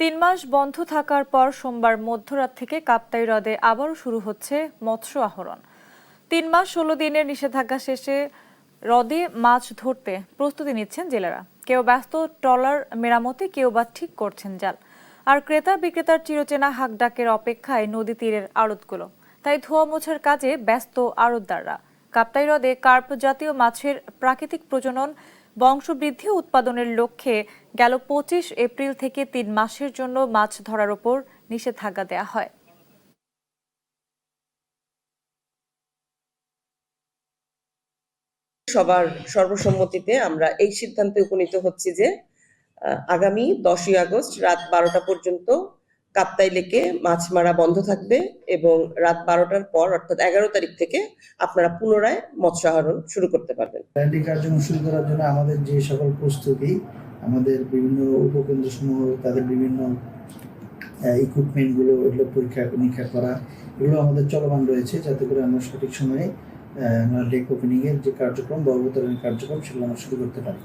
৩ মাস বন্ধ থাকার পর সোমবার মধ্যরাত থেকে কাপ্তাই হ্রদে আবারও শুরু হচ্ছে মৎস্য আহরণ। ৩ মাস ১৬ দিনের নিষেধাজ্ঞা শেষে হ্রদে মাছ ধরতে প্রস্তুতি নিচ্ছেন জেলেরা। কেউ ব্যস্ত ট্রলার মেরামতে, কেউ বা ঠিক করছেন জাল। আর ক্রেতা বিক্রেতার চিরচেনা হাঁকডাকের অপেক্ষায় নদী তীরের আড়তগুলো। তাই ধোয়া মোছার কাজে ব্যস্ত আড়তদাররা। কাপ্তাই হ্রদে কার্প জাতীয় মাছের প্রাকৃতিক প্রজনন, বংশবৃদ্ধি ও উৎপাদনের লক্ষ্যে গেল ২৫ এপ্রিল থেকে ৩ মাসের জন্য মাছ ধরার ওপর নিষেধাজ্ঞা দেওয়া হয়। সবার সর্বসম্মতিতে আমরা এই সিদ্ধান্তে উপনীত হচ্ছি যে আগামী 10ই আগস্ট রাত 12টা পর্যন্ত কাপ্তাই লেকে মাছ মারা বন্ধ থাকবে এবং রাত 12টার পর অর্থাৎ 11 তারিখ থেকে আপনারা পুনরায় মৎস্য আহরণ শুরু করতে পারবেন। ল্যান্ডিং কার্যক্রম শুরু করার জন্য আমাদের যে সকল প্রস্তুতি, আমাদের বিভিন্ন উপকেন্দ্র সমূহ তাদের বিভিন্ন ইকুইপমেন্টগুলো এগুলো পরীক্ষা নিরীক্ষা করা, এগুলো আমাদের চলমান রয়েছে, যাতে করে আমরা সঠিক সময়ে লেক ওপেনিংয়ের যে কার্যক্রম বা অবতরণের কার্যক্রম সেগুলো আমরা শুরু করতে পারি।